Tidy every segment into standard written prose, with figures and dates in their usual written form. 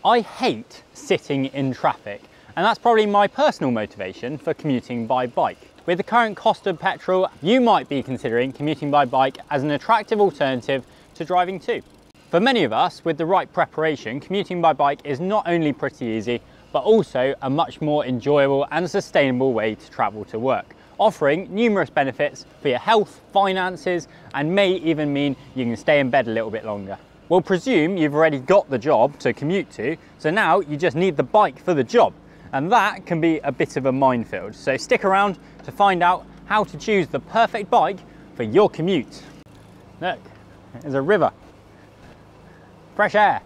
I hate sitting in traffic, and that's probably my personal motivation for commuting by bike. With the current cost of petrol, you might be considering commuting by bike as an attractive alternative to driving too. For many of us, with the right preparation, commuting by bike is not only pretty easy, but also a much more enjoyable and sustainable way to travel to work, offering numerous benefits for your health, finances, and may even mean you can stay in bed a little bit longer. We'll presume you've already got the job to commute to, so now you just need the bike for the job. And that can be a bit of a minefield. So stick around to find out how to choose the perfect bike for your commute. Look, there's a river. Fresh air.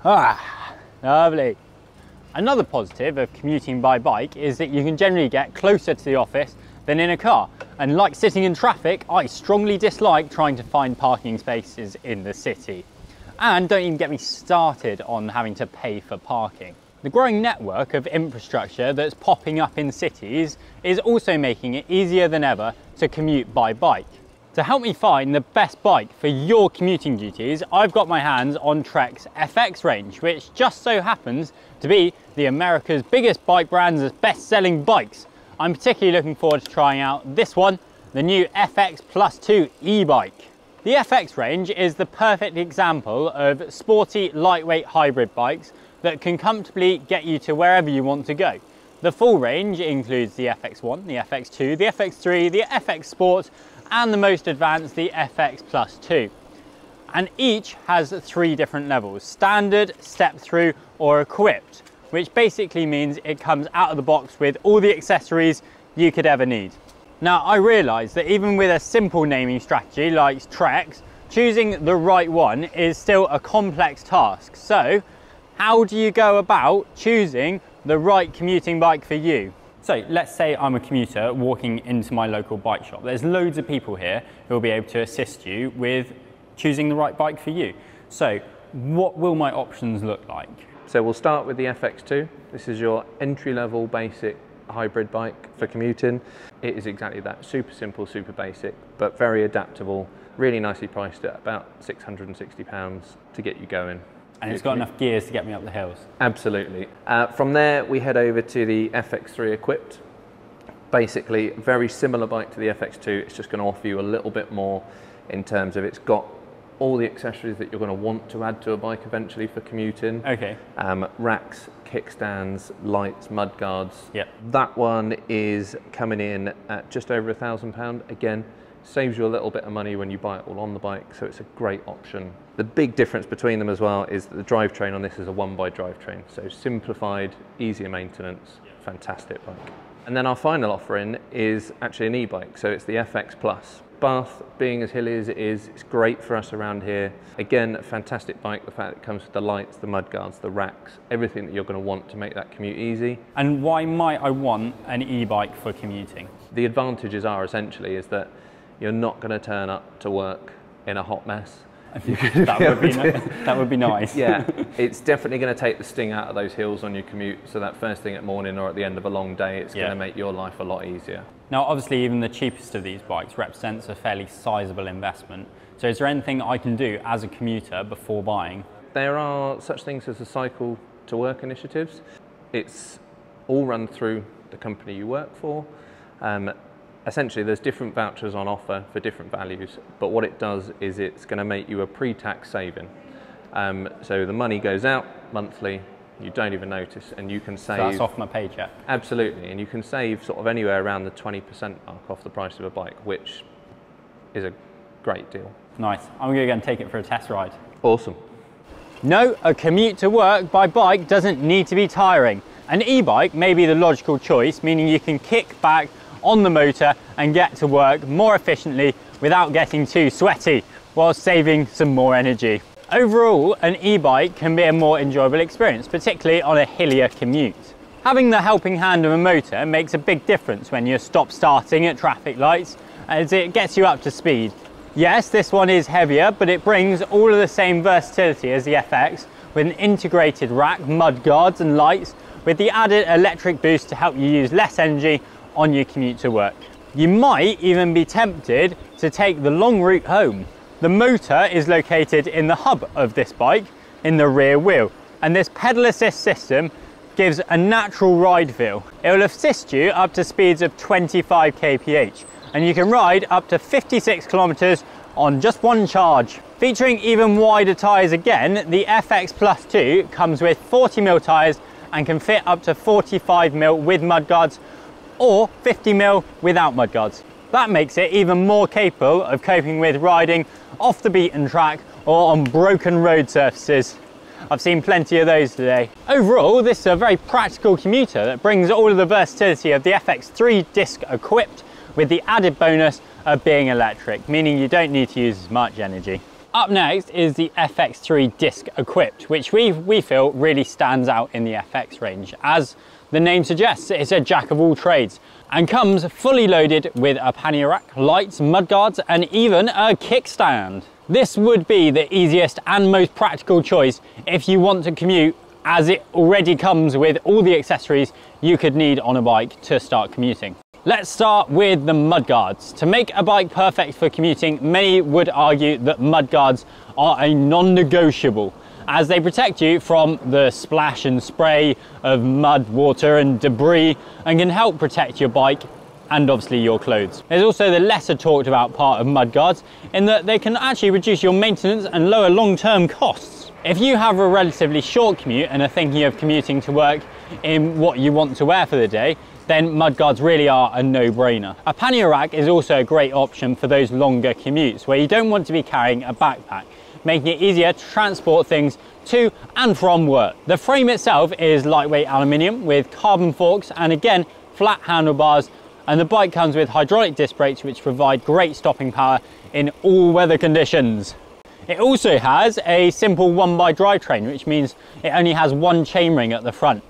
Ah, lovely. Another positive of commuting by bike is that you can generally get closer to the office than in a car. And like sitting in traffic, I strongly dislike trying to find parking spaces in the city. And don't even get me started on having to pay for parking. The growing network of infrastructure that's popping up in cities is also making it easier than ever to commute by bike. To help me find the best bike for your commuting duties, I've got my hands on Trek's FX range, which just so happens to be the America's biggest bike brand's best-selling bikes. I'm particularly looking forward to trying out this one, the new FX Plus 2 e-bike. The FX range is the perfect example of sporty, lightweight hybrid bikes that can comfortably get you to wherever you want to go. The full range includes the FX1, the FX2, the FX3, the FX Sport, and the most advanced, the FX Plus 2. And each has 3 different levels: standard, step through, or equipped, which basically means it comes out of the box with all the accessories you could ever need. Now, I realise that even with a simple naming strategy like Trek's, choosing the right one is still a complex task. So, how do you go about choosing the right commuting bike for you? So let's say I'm a commuter walking into my local bike shop. There's loads of people here who will be able to assist you with choosing the right bike for you. So what will my options look like? So we'll start with the FX2. This is your entry-level basic hybrid bike for commuting. It is exactly that, super simple, super basic, but very adaptable, really nicely priced at about £660 to get you going. And it's got enough gears to get me up the hills. Absolutely. From there, we head over to the FX3 equipped. Basically, very similar bike to the FX2. It's just going to offer you a little bit more in terms of it's got all the accessories that you're going to want to add to a bike eventually for commuting. Okay. Racks, kickstands, lights, mud guards. Yep. That one is coming in at just over £1,000. Again, saves you a little bit of money when you buy it all on the bike, so it's a great option. The big difference between them as well is that the drivetrain on this is a 1x drivetrain, so simplified, easier maintenance, fantastic bike. And then our final offering is actually an e-bike, so it's the FX Plus. Bath, being as hilly as it is, it's great for us around here. Again, a fantastic bike, the fact that it comes with the lights, the mud guards, the racks, everything that you're going to want to make that commute easy. And why might I want an e-bike for commuting? The advantages are essentially is that you're not going to turn up to work in a hot mess. That would be nice. Yeah, it's definitely going to take the sting out of those hills on your commute, so that first thing at morning or at the end of a long day, it's going to make your life a lot easier. Now, obviously, even the cheapest of these bikes represents a fairly sizable investment. So is there anything I can do as a commuter before buying? There are such things as the cycle to work initiatives. It's all run through the company you work for. Essentially, there's different vouchers on offer for different values, but what it does is it's going to make you a pre-tax saving. So the money goes out monthly, you don't even notice, and you can save... So that's off my paycheck? Absolutely, and you can save sort of anywhere around the 20% mark off the price of a bike, which is a great deal. Nice. I'm going to go and take it for a test ride. Awesome. No, a commute to work by bike doesn't need to be tiring. An e-bike may be the logical choice, meaning you can kick back on the motor and get to work more efficiently without getting too sweaty, while saving some more energy. Overall, an e-bike can be a more enjoyable experience, particularly on a hillier commute. Having the helping hand of a motor makes a big difference when you're stop-starting at traffic lights, as it gets you up to speed. Yes, this one is heavier, but it brings all of the same versatility as the FX, with an integrated rack, mud guards and lights, with the added electric boost to help you use less energy on your commute to work. You might even be tempted to take the long route home. The motor is located in the hub of this bike, in the rear wheel, and this pedal assist system gives a natural ride feel. It will assist you up to speeds of 25 kph, and you can ride up to 56 kilometers on just one charge. Featuring even wider tyres again, the FX Plus 2 comes with 40mm tyres and can fit up to 45mm with mudguards or 50mm without mudguards. That makes it even more capable of coping with riding off the beaten track or on broken road surfaces. I've seen plenty of those today. Overall, this is a very practical commuter that brings all of the versatility of the FX3 disc equipped with the added bonus of being electric, meaning you don't need to use as much energy. Up next is the FX3 disc equipped, which we feel really stands out in the FX range. As the name suggests, it's a jack of all trades and comes fully loaded with a pannier rack, lights, mudguards, and even a kickstand. This would be the easiest and most practical choice if you want to commute, as it already comes with all the accessories you could need on a bike to start commuting. Let's start with the mudguards. To make a bike perfect for commuting, many would argue that mudguards are a non-negotiable, as they protect you from the splash and spray of mud, water and debris, and can help protect your bike and obviously your clothes. There's also the lesser talked about part of mudguards in that they can actually reduce your maintenance and lower long-term costs. If you have a relatively short commute and are thinking of commuting to work in what you want to wear for the day, then mudguards really are a no-brainer. A pannier rack is also a great option for those longer commutes where you don't want to be carrying a backpack, making it easier to transport things to and from work. The frame itself is lightweight aluminium with carbon forks and again flat handlebars, and the bike comes with hydraulic disc brakes which provide great stopping power in all weather conditions. It also has a simple 1x drivetrain, which means it only has one chainring at the front.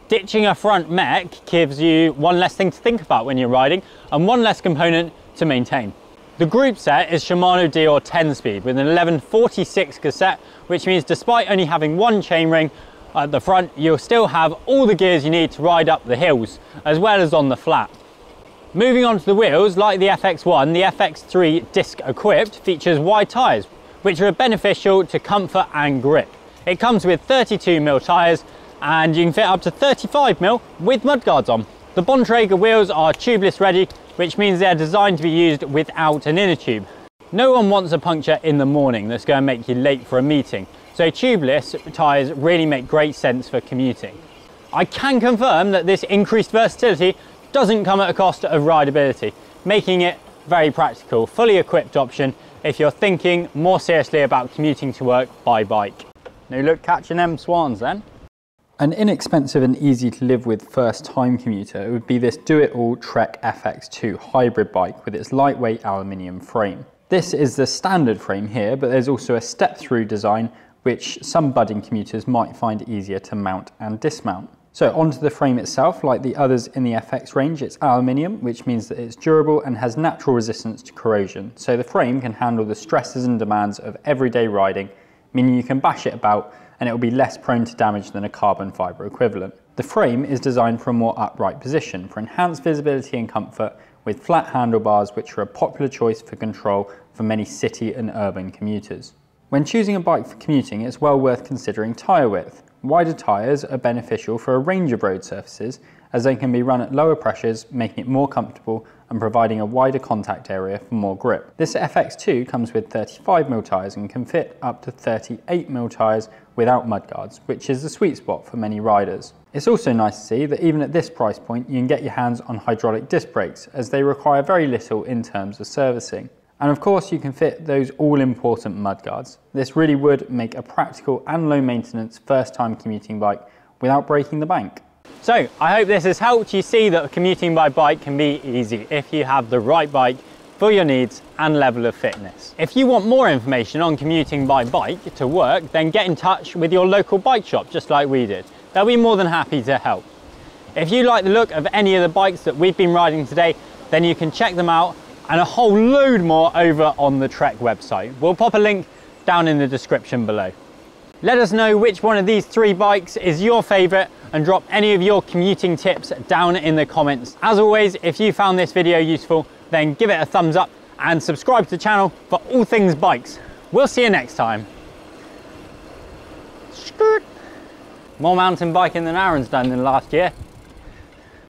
Ditching a front mech gives you one less thing to think about when you're riding and one less component to maintain. The group set is Shimano Deore 10-speed with an 1146 cassette, which means despite only having one chainring at the front, you'll still have all the gears you need to ride up the hills, as well as on the flat. Moving on to the wheels, like the FX1, the FX3 disc equipped features wide tyres, which are beneficial to comfort and grip. It comes with 32mm tyres and you can fit up to 35mm with mudguards on. The Bontrager wheels are tubeless ready, which means they're designed to be used without an inner tube. No one wants a puncture in the morning that's going to make you late for a meeting, so tubeless tyres really make great sense for commuting. I can confirm that this increased versatility doesn't come at a cost of rideability, making it very practical, fully equipped option if you're thinking more seriously about commuting to work by bike. No luck catching them swans then? An inexpensive and easy to live with first-time commuter would be this do-it-all Trek FX2 hybrid bike with its lightweight aluminium frame. This is the standard frame here, but there's also a step-through design which some budding commuters might find easier to mount and dismount. So onto the frame itself, like the others in the FX range, it's aluminium, which means that it's durable and has natural resistance to corrosion. So the frame can handle the stresses and demands of everyday riding, meaning you can bash it about and it will be less prone to damage than a carbon fibre equivalent. The frame is designed for a more upright position for enhanced visibility and comfort, with flat handlebars which are a popular choice for control for many city and urban commuters. When choosing a bike for commuting, it's well worth considering tyre width. Wider tyres are beneficial for a range of road surfaces as they can be run at lower pressures, making it more comfortable and providing a wider contact area for more grip. This FX2 comes with 35mm tyres and can fit up to 38mm tyres without mudguards, which is the sweet spot for many riders. It's also nice to see that even at this price point you can get your hands on hydraulic disc brakes, as they require very little in terms of servicing. And of course you can fit those all-important mudguards. This really would make a practical and low-maintenance first-time commuting bike without breaking the bank. So I hope this has helped you see that commuting by bike can be easy if you have the right bike for your needs and level of fitness. If you want more information on commuting by bike to work, then get in touch with your local bike shop just like we did. They'll be more than happy to help. If you like the look of any of the bikes that we've been riding today, then you can check them out and a whole load more over on the Trek website. We'll pop a link down in the description below. Let us know which one of these 3 bikes is your favourite and drop any of your commuting tips down in the comments. As always, if you found this video useful, then give it a thumbs up and subscribe to the channel for all things bikes. We'll see you next time. Skirt. More mountain biking than Aaron's done in the last year.